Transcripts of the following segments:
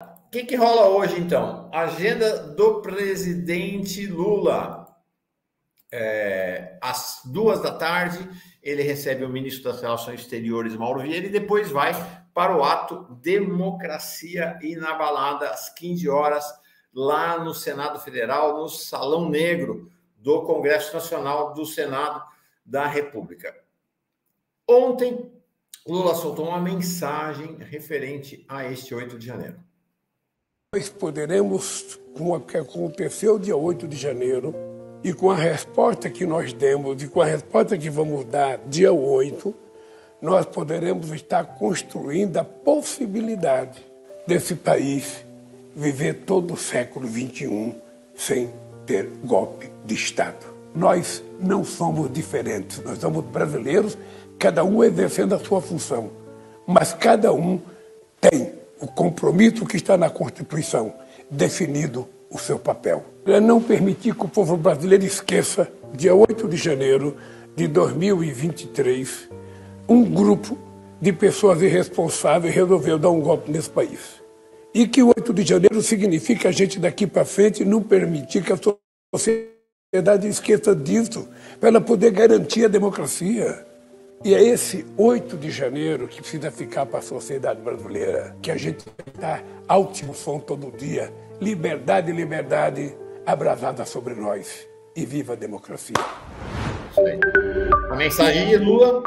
O que rola hoje, então? Agenda do presidente Lula. Às 14h, ele recebe o ministro das Relações Exteriores, Mauro Vieira, e depois vai para o ato Democracia Inabalada, às 15h, lá no Senado Federal, no Salão Negro do Congresso Nacional do Senado da República. Ontem, Lula soltou uma mensagem referente a este 8 de janeiro. Nós poderemos, com o que aconteceu dia 8 de janeiro, e com a resposta que nós demos, e com a resposta que vamos dar dia 8, nós poderemos estar construindo a possibilidade desse país viver todo o século XXI sem ter golpe de Estado. Nós não somos diferentes, nós somos brasileiros, cada um exercendo a sua função, mas cada um tem o compromisso que está na Constituição, definido o seu papel. É não permitir que o povo brasileiro esqueça, dia 8 de janeiro de 2023, um grupo de pessoas irresponsáveis resolveu dar um golpe nesse país. E que o 8 de janeiro significa a gente daqui para frente não permitir que a sociedade esqueça disso, para ela poder garantir a democracia. E é esse 8 de janeiro que precisa ficar para a sociedade brasileira, que a gente está alto som todo dia. Liberdade, liberdade, abrasada sobre nós. E viva a democracia. A mensagem de Lula,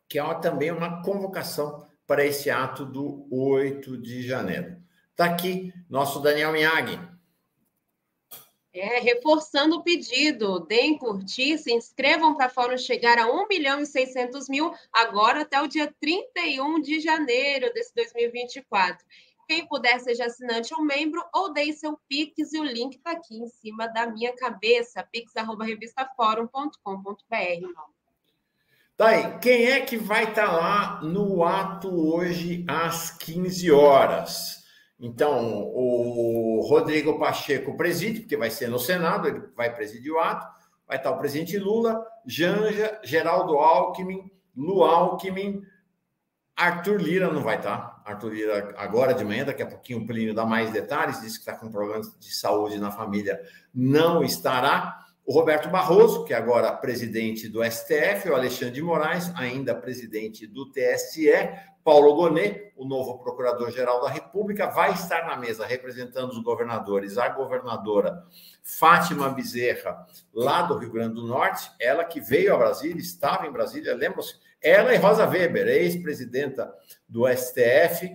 que é também uma convocação para esse ato do 8 de janeiro. Está aqui nosso Daniel Miyagi. Reforçando o pedido, deem curtir, se inscrevam para a Fórum chegar a 1.600.000, agora até o dia 31 de janeiro desse 2024. Quem puder, seja assinante ou membro, ou dê seu Pix, e o link está aqui em cima da minha cabeça, pix@revistaforum.com.br. Tá aí, quem é que vai estar lá no ato hoje às 15h? Então, o Rodrigo Pacheco preside, porque vai ser no Senado, ele vai presidir o ato, vai estar o presidente Lula, Janja, Geraldo Alckmin, Lu Alckmin, Arthur Lira não vai estar. Arthur Lira agora de manhã, daqui a pouquinho o Plínio dá mais detalhes, disse que está com problemas de saúde na família, não estará. O Roberto Barroso, que é agora presidente do STF, o Alexandre de Moraes, ainda presidente do TSE, Paulo Gonet, o novo procurador-geral da República, vai estar na mesa representando os governadores, a governadora Fátima Bezerra, lá do Rio Grande do Norte, ela que veio a Brasília, estava em Brasília, lembram-se? Ela e Rosa Weber, ex-presidenta do STF,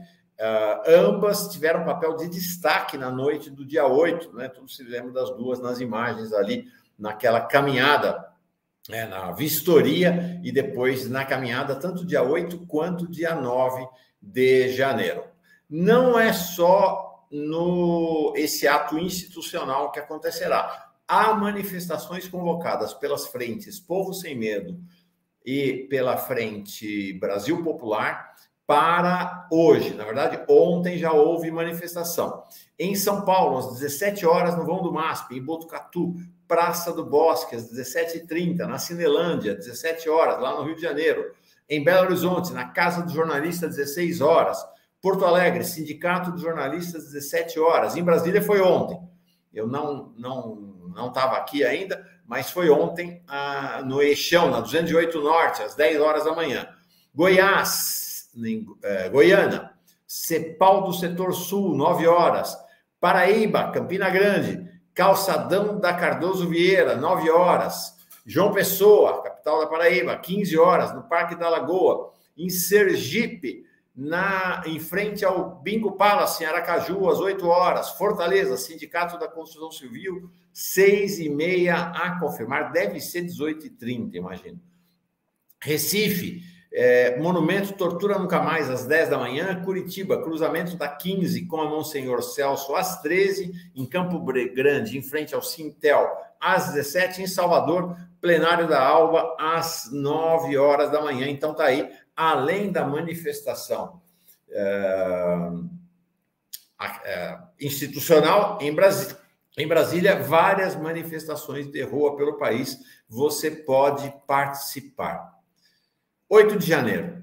ambas tiveram um papel de destaque na noite do dia 8, né? Todos se lembram das duas nas imagens ali, naquela caminhada, na vistoria e depois na caminhada, tanto dia 8 quanto dia 9 de janeiro. Não é só esse ato institucional que acontecerá. Há manifestações convocadas pelas frentes Povo Sem Medo e pela Frente Brasil Popular para hoje. Na verdade, ontem já houve manifestação. Em São Paulo, às 17h, no vão do MASP, em Botucatu, Praça do Bosque, às 17h30, na Cinelândia, 17h, lá no Rio de Janeiro. Em Belo Horizonte, na Casa do Jornalista, 16h. Porto Alegre, Sindicato dos Jornalistas, 17h. Em Brasília foi ontem. Eu não estava aqui ainda, mas foi ontem no Eixão, na 208 Norte, às 10h da manhã. Goiás, Goiânia, Cepal do Setor Sul, 9h. Paraíba, Campina Grande, Calçadão da Cardoso Vieira, 9h. João Pessoa, capital da Paraíba, 15h, no Parque da Lagoa. Em Sergipe, em frente ao Bingo Palace, em Aracaju, às 8h. Fortaleza, Sindicato da Construção Civil, 6h30 a confirmar. Deve ser 18h30, imagino. Recife, Monumento Tortura Nunca Mais, às 10 da manhã. Curitiba, cruzamento da 15 com a Monsenhor Celso, às 13h. Em Campo Grande, em frente ao Sintel, às 17h. Em Salvador, plenário da Alba, às 9h da manhã. Então, está aí, além da manifestação institucional em Brasília, várias manifestações de rua pelo país. Você pode participar. 8 de janeiro.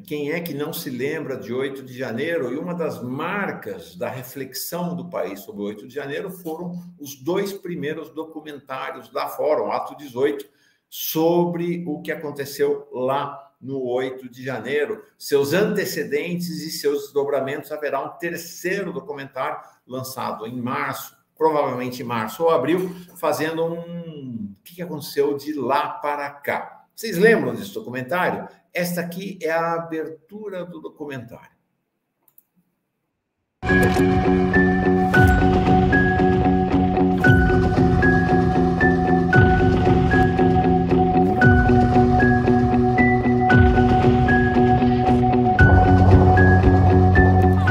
Quem é que não se lembra de 8 de janeiro? E uma das marcas da reflexão do país sobre o 8 de janeiro foram os 2 primeiros documentários da Fórum, Ato 18, sobre o que aconteceu lá no 8 de janeiro, seus antecedentes e seus desdobramentos. Haverá um 3º documentário lançado em março, provavelmente em março ou abril, fazendo o que aconteceu de lá para cá. Vocês lembram desse documentário? Esta aqui é a abertura do documentário.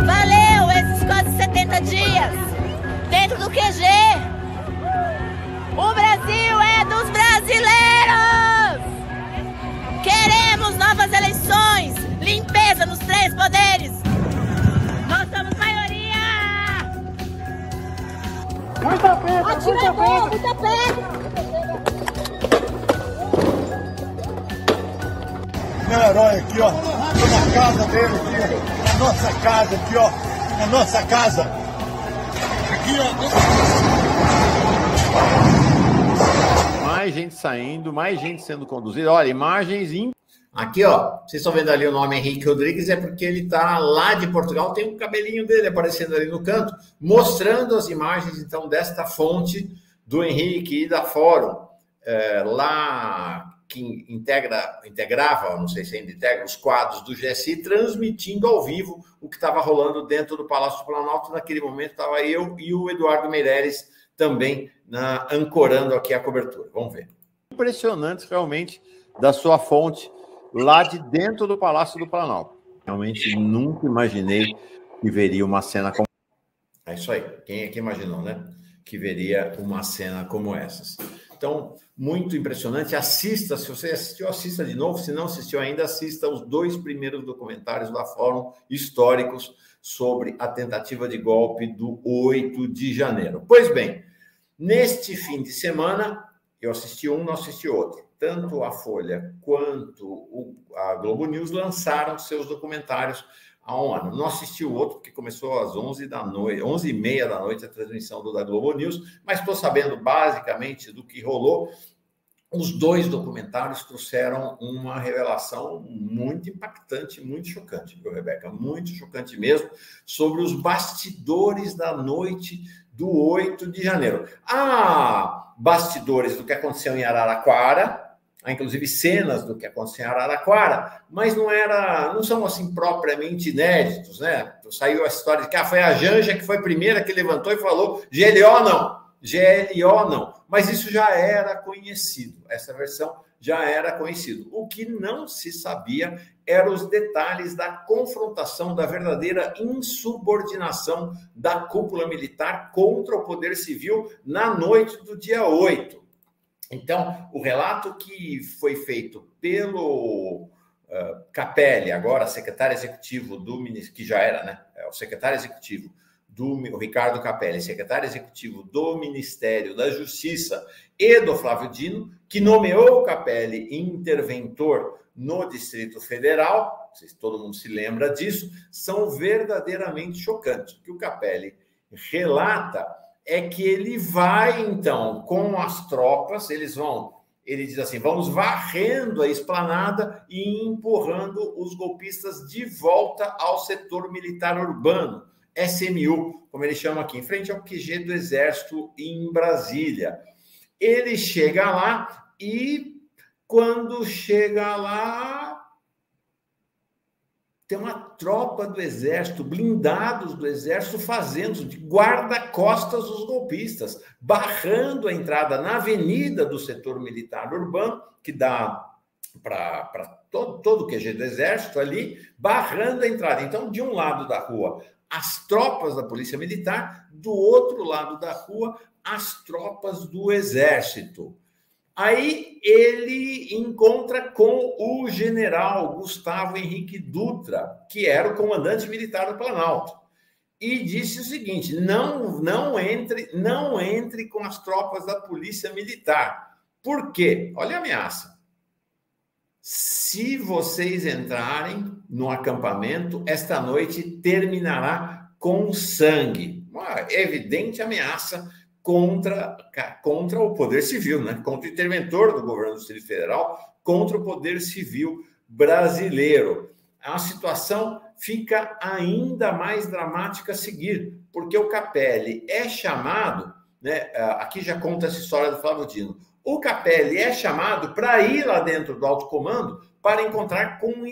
Valeu esses quase 70 dias dentro do QG. O Brasil é dos brasileiros! Queremos novas eleições, limpeza nos 3 poderes. Nós somos maioria. Muita pedra, Atira muita pedra. Meu herói aqui, ó, tô na casa dele aqui, ó, na nossa casa aqui, ó, na nossa casa. Aqui, ó. Mais gente saindo, mais gente sendo conduzida. Olha, imagens... Aqui, ó, vocês estão vendo ali o nome Henrique Rodrigues, é porque ele está lá de Portugal, tem um cabelinho dele aparecendo ali no canto, mostrando as imagens, então, desta fonte do Henrique e da Fórum, lá que integrava, não sei se ainda integra, os quadros do GSI, transmitindo ao vivo o que estava rolando dentro do Palácio do Planalto. Naquele momento estava eu e o Eduardo Meireles também ancorando aqui a cobertura. Vamos ver. Impressionante, realmente, da sua fonte lá de dentro do Palácio do Planalto. Realmente nunca imaginei que veria uma cena como... É isso aí. Quem é que imaginou, né? Que veria uma cena como essas. Então, muito impressionante. Assista, se você assistiu, assista de novo. Se não assistiu ainda, assista os 2 primeiros documentários da Fórum históricos sobre a tentativa de golpe do 8 de janeiro. Pois bem, neste fim de semana, eu assisti um, não assisti outro. Tanto a Folha quanto a Globo News lançaram seus documentários há um ano. Não assisti o outro, porque começou às 11h30 da noite, a transmissão da Globo News, mas estou sabendo basicamente do que rolou. Os 2 documentários trouxeram uma revelação muito impactante, muito chocante, viu, Rebeca? Muito chocante mesmo, sobre os bastidores da noite do 8 de janeiro. Há bastidores do que aconteceu em Araraquara, há inclusive cenas do que aconteceu em Araraquara, mas não são assim propriamente inéditos, né? Saiu a história de que foi a Janja que foi a primeira que levantou e falou GLO não, GLO não. Mas isso já era conhecido, essa versão já era conhecida. O que não se sabia eram os detalhes da confrontação, da verdadeira insubordinação da cúpula militar contra o poder civil na noite do dia 8. Então, o relato que foi feito pelo Capelli, agora secretário executivo do Ministério, que já era, né? O secretário executivo do Ricardo Capelli, secretário executivo do Ministério da Justiça, e do Flávio Dino, que nomeou o Capelli interventor no Distrito Federal, não sei se todo mundo se lembra disso, são verdadeiramente chocantes. O que o Capelli relata é que ele vai, então, com as tropas, ele diz assim, vamos varrendo a esplanada e empurrando os golpistas de volta ao setor militar urbano, SMU, como ele chama aqui, em frente ao QG do Exército em Brasília. Ele chega lá e, quando chega lá, tem uma tropa do Exército, blindados do Exército, fazendo de guarda-costas os golpistas, barrando a entrada na avenida do setor militar urbano, que dá para todo o QG do Exército ali, barrando a entrada. Então, de um lado da rua, as tropas da Polícia Militar, do outro lado da rua, as tropas do Exército. Aí ele encontra com o general Gustavo Henrique Dutra, que era o comandante militar do Planalto, e disse o seguinte: não entre com as tropas da Polícia Militar. Por quê? Olha a ameaça. Se vocês entrarem, no acampamento, esta noite terminará com sangue. Uma evidente ameaça contra o poder civil, né? Contra o interventor do governo do Distrito Federal, contra o poder civil brasileiro. A situação fica ainda mais dramática a seguir, porque o Capelli é chamado, né? Aqui já conta essa história do Flávio Dino. O Capelli é chamado para ir lá dentro do alto comando para encontrar com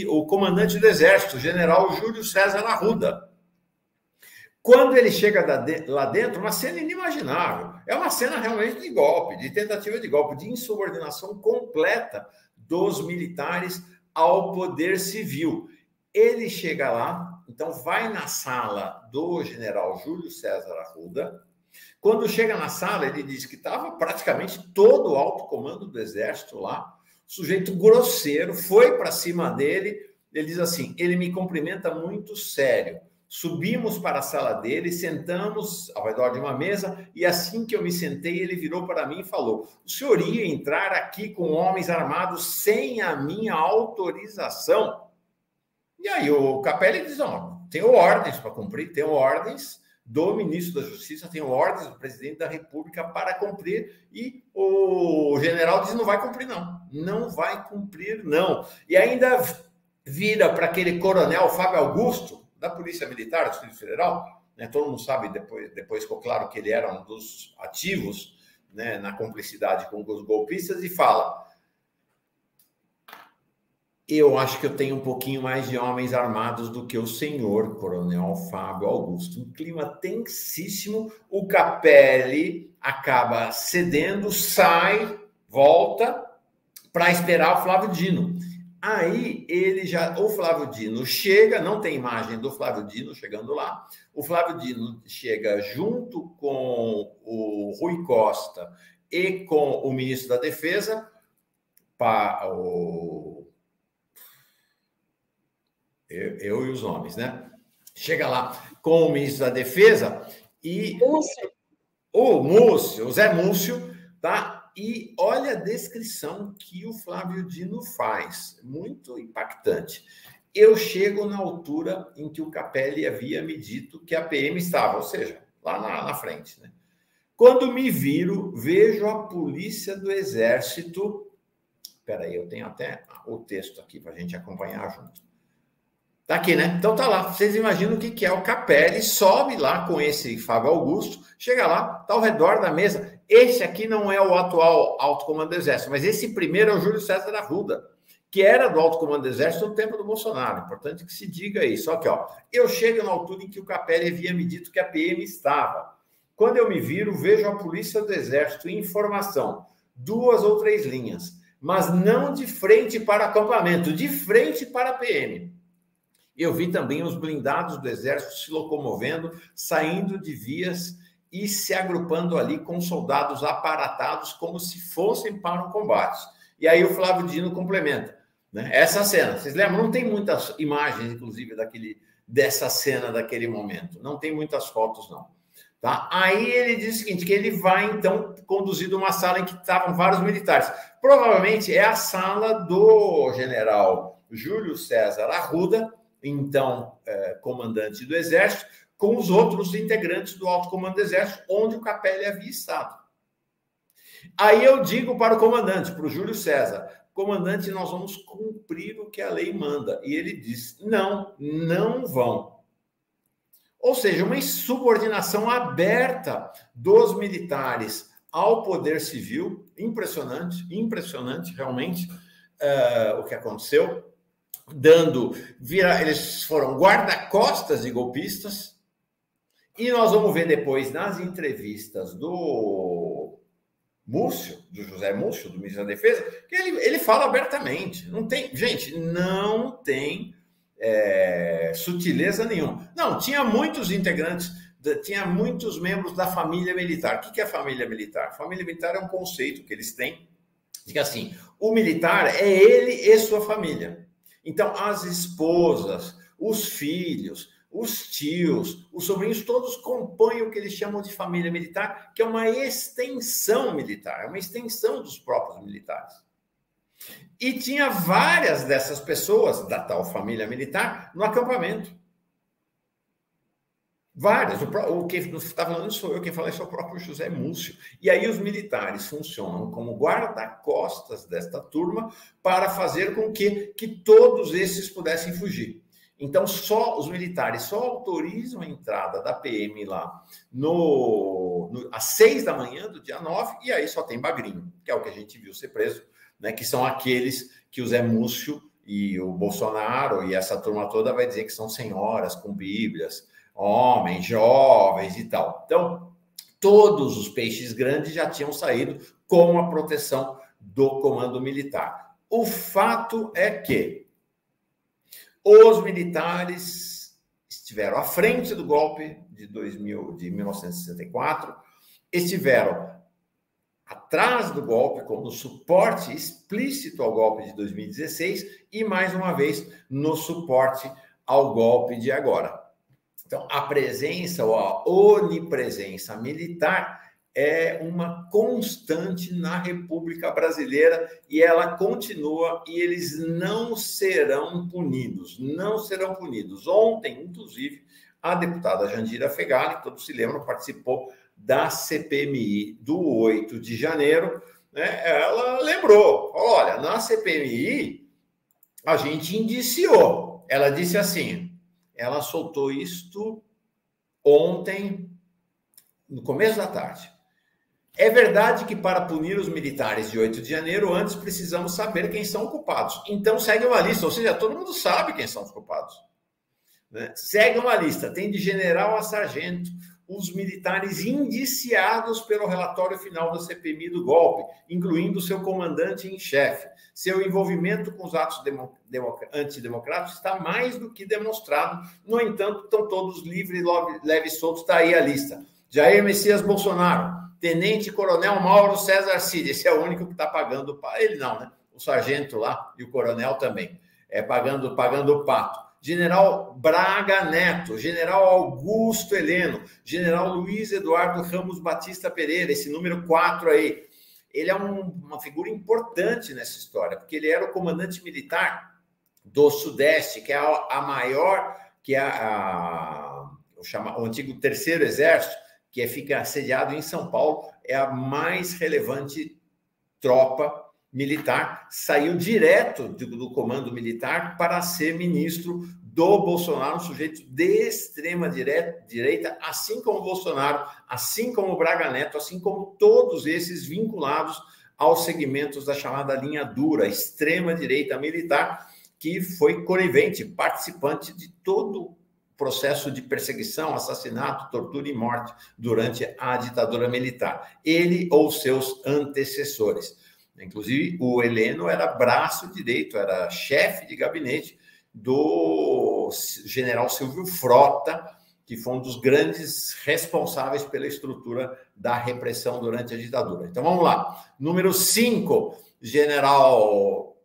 o comandante do Exército, o general Júlio César Arruda. Quando ele chega lá dentro, uma cena inimaginável. É uma cena realmente de golpe, de tentativa de golpe, de insubordinação completa dos militares ao poder civil. Ele chega lá, então vai na sala do general Júlio César Arruda. Quando chega na sala, ele diz que estava praticamente todo o alto comando do Exército lá, sujeito grosseiro, foi para cima dele, ele diz assim, ele me cumprimenta muito sério. Subimos para a sala dele, sentamos ao redor de uma mesa, e assim que eu me sentei, ele virou para mim e falou, o senhor ia entrar aqui com homens armados sem a minha autorização? E aí o Capelli diz, não, tenho ordens para cumprir, tenho ordens do ministro da Justiça, tenho ordens do presidente da República para cumprir, e o general diz, não vai cumprir não, não vai cumprir não. E ainda vira para aquele coronel Fábio Augusto, da Polícia Militar do Distrito Federal, né? Todo mundo sabe, depois ficou claro que ele era um dos ativos, né, na cumplicidade com os golpistas, e fala, eu acho que eu tenho um pouquinho mais de homens armados do que o senhor, coronel Fábio Augusto. Um clima tensíssimo, o Capelli acaba cedendo, sai, volta para esperar o Flávio Dino. Aí o Flávio Dino chega, não tem imagem do Flávio Dino chegando lá, o Flávio Dino chega junto com o Rui Costa e com o ministro da Defesa, eu e os nomes, né? Chega lá com o ministro da Defesa e o Zé Múcio, tá? E olha a descrição que o Flávio Dino faz, muito impactante. Eu chego na altura em que o Capelli havia me dito que a PM estava, ou seja, lá na frente, né? Quando me viro, vejo a polícia do Exército. Espera aí, eu tenho até o texto aqui para a gente acompanhar junto. Tá aqui, né? Então tá lá. Vocês imaginam o que é o Capelli, sobe lá com esse Fábio Augusto, chega lá, tá ao redor da mesa. Esse aqui não é o atual alto comando do Exército, mas esse primeiro é o Júlio César Arruda, que era do alto comando do Exército no tempo do Bolsonaro. Importante que se diga isso. Só que, ó, eu chego na altura em que o Capelli havia me dito que a PM estava. Quando eu me viro, vejo a polícia do Exército em formação, 2 ou 3 linhas, mas não de frente para acampamento, de frente para a PM. Eu vi também os blindados do Exército se locomovendo, saindo de vias e se agrupando ali com soldados aparatados como se fossem para um combate. E aí o Flávio Dino complementa, né? Essa cena, vocês lembram? Não tem muitas imagens, inclusive, dessa cena, daquele momento. Não tem muitas fotos, não. Tá? Aí ele diz o seguinte, que ele vai, então, conduzido a uma sala em que estavam vários militares. Provavelmente é a sala do general Júlio César Arruda, então, comandante do Exército, com os outros integrantes do alto comando do Exército, onde o Capelli havia estado. Aí eu digo para o comandante, para o Júlio César, comandante, nós vamos cumprir o que a lei manda. E ele diz, não, não vão. Ou seja, uma insubordinação aberta dos militares ao poder civil, impressionante realmente o que aconteceu, eles foram guarda-costas de golpistas, e nós vamos ver depois nas entrevistas do José Múcio, do ministro da Defesa, que ele fala abertamente, não tem sutileza nenhuma. Não, tinha muitos integrantes, tinha muitos membros da família militar. O que é a família militar? A família militar é um conceito que eles têm, de que assim, o militar é ele e sua família. Então, as esposas, os filhos, os tios, os sobrinhos, todos compõem o que eles chamam de família militar, que é uma extensão militar, é uma extensão dos próprios militares. E tinha várias dessas pessoas, da tal família militar, no acampamento. Várias. O que está falando sou eu, quem fala isso é o próprio José Múcio. E aí os militares funcionam como guarda-costas desta turma para fazer com que todos esses pudessem fugir. Então, os militares só autorizam a entrada da PM lá às 6 da manhã do dia 9, e aí só tem bagrinho, que é o que a gente viu ser preso, né, que são aqueles que o Zé Múcio e o Bolsonaro e essa turma toda vai dizer que são senhoras com bíblias, homens, jovens e tal. Então, todos os peixes grandes já tinham saído com a proteção do comando militar. O fato é que os militares estiveram à frente do golpe de 1964, estiveram atrás do golpe como suporte explícito ao golpe de 2016 e, mais uma vez, no suporte ao golpe de agora. Então, a presença ou a onipresença militar é uma constante na República Brasileira e ela continua e eles não serão punidos, não serão punidos. Ontem, inclusive, a deputada Jandira Fegali, todos se lembram, participou da CPMI do 8 de janeiro, né? Ela lembrou, olha, na CPMI a gente indiciou. Ela disse assim, ela soltou isto ontem, no começo da tarde. É verdade que para punir os militares de 8 de janeiro, antes precisamos saber quem são os culpados. Então segue uma lista, ou seja, todo mundo sabe quem são os culpados, né? Segue uma lista, tem de general a sargento, os militares indiciados pelo relatório final da CPMI do golpe, incluindo seu comandante em chefe. Seu envolvimento com os atos antidemocráticos está mais do que demonstrado. No entanto, estão todos livres, leve e soltos. Está aí a lista. Jair Messias Bolsonaro, Tenente Coronel Mauro César Cid, esse é o único que está pagando, ele não, né? O sargento lá e o coronel também, pagando o pato. General Braga Neto, General Augusto Heleno, General Luiz Eduardo Ramos Batista Pereira, esse número 4 aí. Ele é uma figura importante nessa história, porque ele era o comandante militar do Sudeste, que é a maior, que é o antigo Terceiro Exército, que fica sediado em São Paulo, é a mais relevante tropa militar, saiu direto do comando militar para ser ministro do Bolsonaro, um sujeito de extrema direita, assim como o Bolsonaro, assim como o Braga Neto, assim como todos esses vinculados aos segmentos da chamada linha dura, extrema direita militar, que foi conivente, participante de todo o processo de perseguição, assassinato, tortura e morte durante a ditadura militar. Ele ou seus antecessores. Inclusive, o Heleno era braço direito, era chefe de gabinete do general Silvio Frota, que foi um dos grandes responsáveis pela estrutura da repressão durante a ditadura. Então, vamos lá. Número 5, o general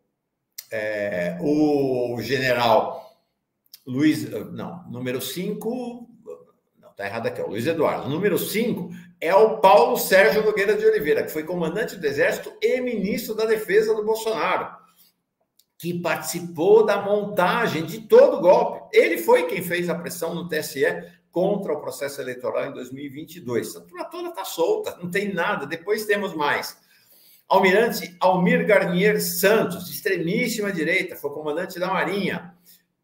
Luiz... Não, número 5... Não, está errado aqui, é o Luiz Eduardo. Número 5 é o Paulo Sérgio Nogueira de Oliveira, que foi comandante do Exército e ministro da Defesa do Bolsonaro, que participou da montagem de todo o golpe. Ele foi quem fez a pressão no TSE contra o processo eleitoral em 2022. A turma toda está solta, não tem nada. Depois temos mais. Almirante Almir Garnier Santos, de extremíssima direita, foi comandante da Marinha.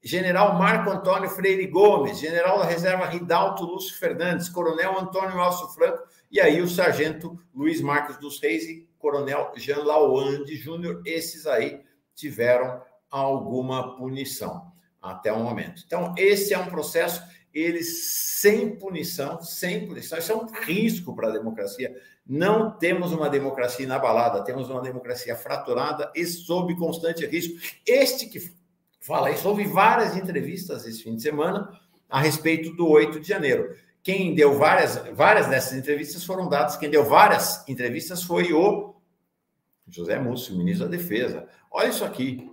General Marco Antônio Freire Gomes, general da reserva Ridalto Lúcio Fernandes, coronel Antônio Alcio Franco, e aí o sargento Luiz Marcos dos Reis e coronel Jean Lawande Júnior, esses aí tiveram alguma punição até o momento. Então, esse é um processo, eles sem punição, isso é um risco para a democracia. Não temos uma democracia inabalada, temos uma democracia fraturada e sob constante risco. Este que fala isso, houve várias entrevistas esse fim de semana a respeito do 8 de janeiro. Quem deu várias dessas entrevistas foram dadas, quem deu várias entrevistas foi o José Múcio, ministro da Defesa. Olha isso aqui.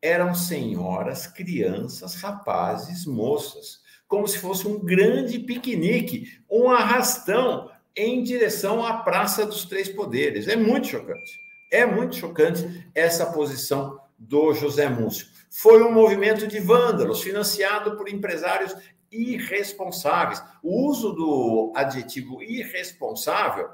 Eram senhoras, crianças, rapazes, moças, como se fosse um grande piquenique, um arrastão em direção à Praça dos Três Poderes. É muito chocante. É muito chocante essa posição do José Múcio. Foi um movimento de vândalos, financiado por empresários irresponsáveis. O uso do adjetivo irresponsável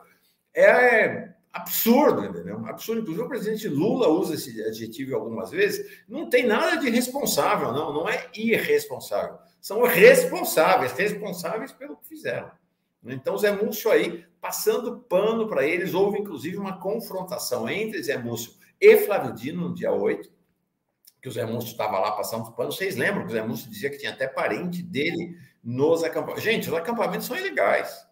é absurdo, entendeu? Absurdo. Inclusive, o presidente Lula usa esse adjetivo algumas vezes. Não tem nada de responsável, não é irresponsável. São responsáveis pelo que fizeram. Então, Zé Múcio aí, passando pano para eles, houve inclusive uma confrontação entre Zé Múcio e Flávio Dino no dia 8, que o Zé Múcio estava lá passando pano. Vocês lembram que o Zé Múcio dizia que tinha até parente dele nos acampamentos? Gente, os acampamentos são ilegais.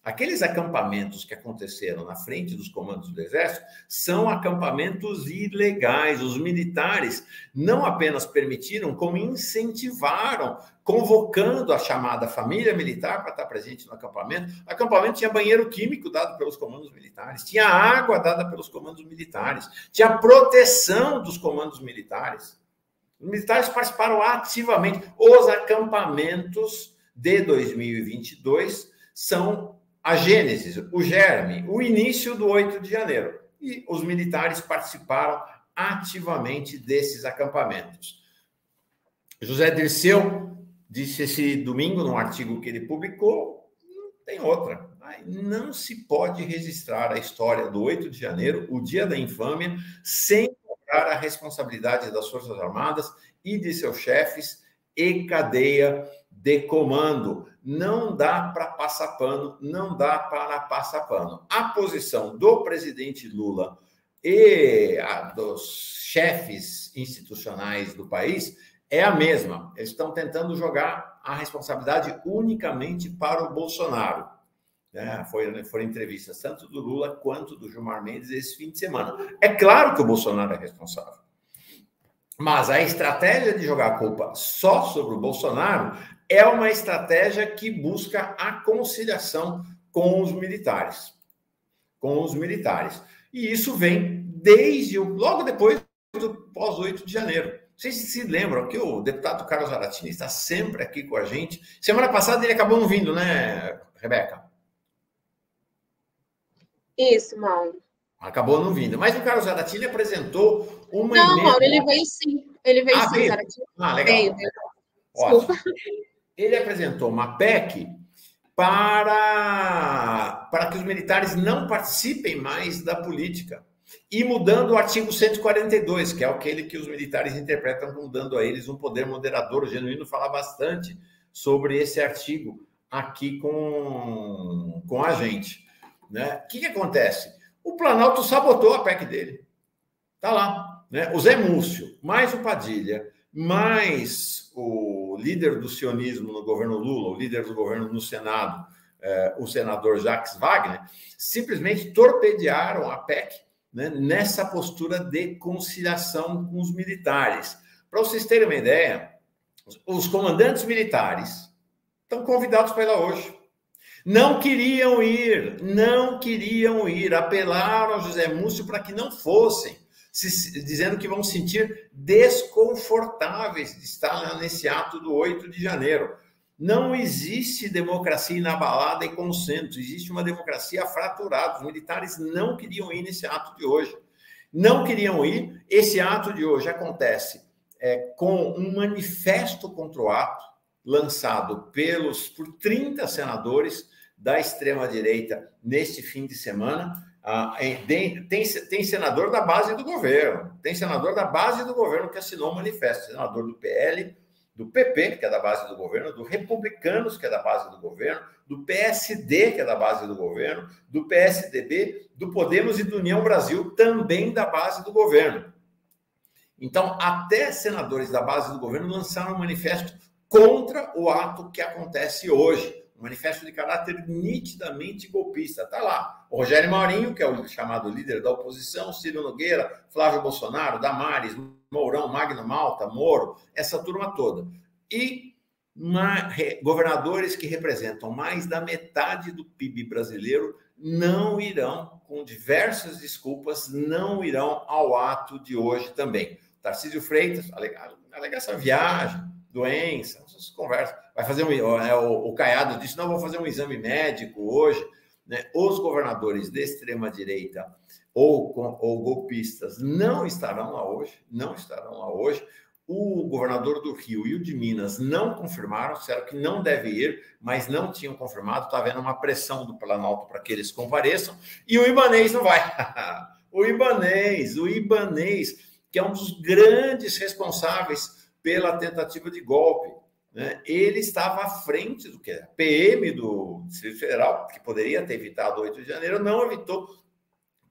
Aqueles acampamentos que aconteceram na frente dos comandos do Exército são acampamentos ilegais. Os militares não apenas permitiram, como incentivaram, convocando a chamada família militar para estar presente no acampamento. O acampamento tinha banheiro químico dado pelos comandos militares, tinha água dada pelos comandos militares, tinha proteção dos comandos militares. Os militares participaram ativamente. Os acampamentos de 2022 são a gênese, o germe, o início do 8 de janeiro. E os militares participaram ativamente desses acampamentos. José Dirceu disse esse domingo, num artigo que ele publicou, tem outra. Não se pode registrar a história do 8 de janeiro, o dia da infâmia, sem cobrar a responsabilidade das Forças Armadas e de seus chefes e cadeia de comando. Não dá para passar pano, não dá para passar pano. A posição do presidente Lula e a dos chefes institucionais do país é a mesma. Eles estão tentando jogar a responsabilidade unicamente para o Bolsonaro. Foram entrevistas tanto do Lula quanto do Gilmar Mendes esse fim de semana. É claro que o Bolsonaro é responsável. Mas a estratégia de jogar a culpa só sobre o Bolsonaro é uma estratégia que busca a conciliação com os militares. E isso vem desde logo depois do pós-8 de janeiro. Vocês se lembram que o deputado Carlos Zaratini está sempre aqui com a gente. Semana passada ele acabou não vindo, né, Rebeca? Isso, Mauro. Acabou não vindo. Mas o Carlos Zaratini apresentou uma Não, emenda... Mauro, ele veio sim. Ele veio sim, Zaratini. Legal. Veio. Ótimo. Ele apresentou uma PEC para que os militares não participem mais da política. E mudando o artigo 142, que é aquele que os militares interpretam como dando a eles um poder moderador. O Genuíno fala bastante sobre esse artigo aqui com a gente. Né? O que acontece? O Planalto sabotou a PEC dele. Está lá. Né? O Zé Múcio, mais o Padilha, mais o líder do sionismo no governo Lula, o líder do governo no Senado, o senador Jacques Wagner, simplesmente torpedearam a PEC, né, nessa postura de conciliação com os militares. Para vocês terem uma ideia, os comandantes militares estão convidados para ir lá hoje. Não queriam ir, apelaram ao José Múcio para que não fossem, dizendo que vão se sentir desconfortáveis de estar nesse ato do 8 de janeiro. Não existe democracia inabalada e consenso, existe uma democracia fraturada. Os militares não queriam ir nesse ato de hoje. Não queriam ir. Esse ato de hoje acontece com um manifesto contra o ato, lançado por 30 senadores da extrema-direita neste fim de semana. Tem senador da base do governo, que assinou o manifesto, senador do PL, do PP, que é da base do governo, do Republicanos, que é da base do governo, do PSD, que é da base do governo, do PSDB, do Podemos e do União Brasil, também da base do governo. Então, até senadores da base do governo lançaram um manifesto contra o ato que acontece hoje. Um manifesto de caráter nitidamente golpista. Está lá. O Rogério Marinho, que é o chamado líder da oposição, Ciro Nogueira, Flávio Bolsonaro, Damares, Mourão, Magno Malta, Moro, essa turma toda. E governadores que representam mais da metade do PIB brasileiro não irão, com diversas desculpas, não irão ao ato de hoje também. Tarcísio Freitas, alegar essa viagem, doença, essas conversas. Vai fazer o Caiado disse, não, vou fazer um exame médico hoje. Né? Os governadores de extrema-direita ou golpistas não estarão lá hoje, não estarão lá hoje. O governador do Rio e o de Minas não confirmaram, disseram que não deve ir, mas não tinham confirmado. Está havendo uma pressão do Planalto para que eles compareçam. E o Ibanez não vai. O Ibanez, que é um dos grandes responsáveis pela tentativa de golpe, né? Ele estava à frente do que é PM do Distrito Federal, que poderia ter evitado o 8 de janeiro, não evitou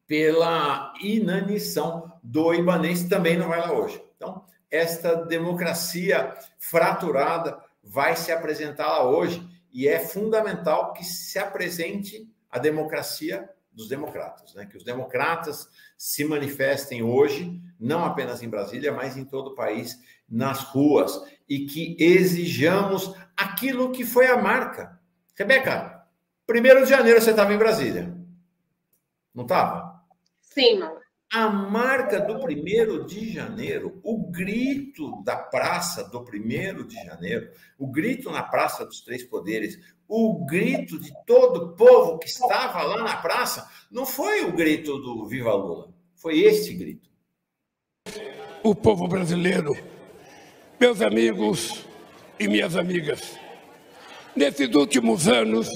pela inanição do Ibanez, também não vai lá hoje. Então, esta democracia fraturada vai se apresentar lá hoje e é fundamental que se apresente a democracia dos democratas, né? Que os democratas se manifestem hoje, não apenas em Brasília, mas em todo o país, nas ruas, e que exijamos aquilo que foi a marca. Rebeca, 1º de janeiro você estava em Brasília, não estava? Sim, Mauro. A marca do 1º de janeiro, o grito da praça do 1º de janeiro, o grito na Praça dos Três Poderes, o grito de todo o povo que estava lá na praça, não foi o grito do Viva Lula, foi este grito. O povo brasileiro, meus amigos e minhas amigas, nesses últimos anos,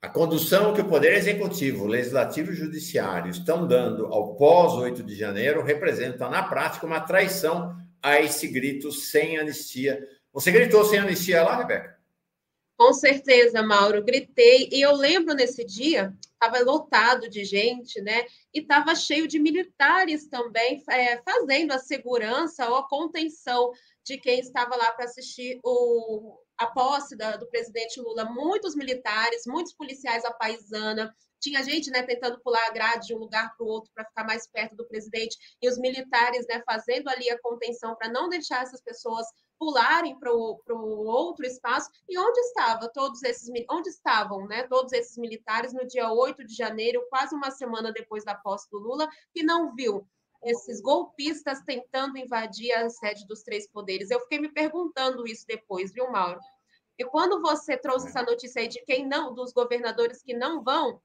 a condução que o Poder Executivo, Legislativo e Judiciário estão dando ao pós-8 de janeiro representa, na prática, uma traição a esse grito sem anistia. Você gritou sem anistia lá, Rebeca? Com certeza, Mauro, gritei. E eu lembro nesse dia, estava lotado de gente, né? E estava cheio de militares também, fazendo a segurança ou a contenção de quem estava lá para assistir a posse do presidente Lula. Muitos militares, muitos policiais à paisana. Tinha gente, né, tentando pular a grade de um lugar para o outro para ficar mais perto do presidente. E os militares, né, fazendo ali a contenção para não deixar essas pessoas pularem para o outro espaço. E onde estavam, né, todos esses militares no dia 8 de janeiro, quase uma semana depois da posse do Lula, que não viu esses golpistas tentando invadir a sede dos Três Poderes? Eu fiquei me perguntando isso depois, viu, Mauro? E quando você trouxe essa notícia aí de dos governadores que não vão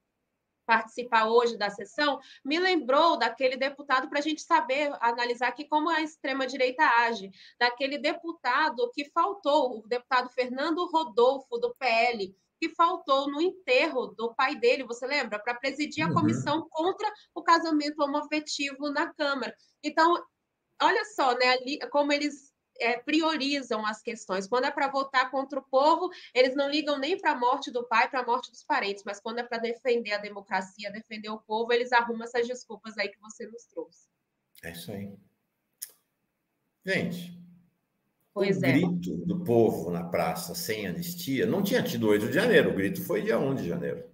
participar hoje da sessão, me lembrou daquele deputado, para a gente saber, analisar aqui como a extrema-direita age, daquele deputado que faltou, o deputado Fernando Rodolfo, do PL, que faltou no enterro do pai dele, você lembra? Para presidir a comissão contra o casamento homoafetivo na Câmara. Então, olha só, né, ali, como eles priorizam as questões. Quando é para votar contra o povo, eles não ligam nem para a morte do pai, para a morte dos parentes, mas quando é para defender a democracia, defender o povo, eles arrumam essas desculpas aí que você nos trouxe. É isso aí. Gente, pois o grito do povo na praça sem anistia não tinha tido 8 de janeiro, o grito foi dia 1 de janeiro.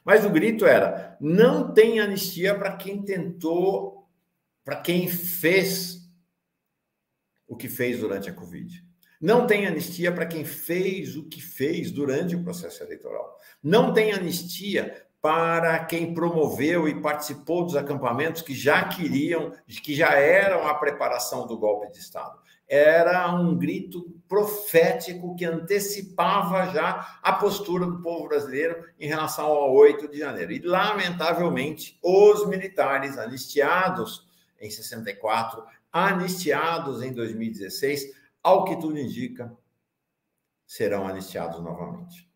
Mas o grito era: não tem anistia para quem tentou, para quem fez o que fez durante a Covid. Não tem anistia para quem fez o que fez durante o processo eleitoral. Não tem anistia para quem promoveu e participou dos acampamentos que já eram a preparação do golpe de Estado. Era um grito profético que antecipava já a postura do povo brasileiro em relação ao 8 de janeiro. E, lamentavelmente, os militares anistiados em 64, anistiados em 2016, ao que tudo indica, serão anistiados novamente.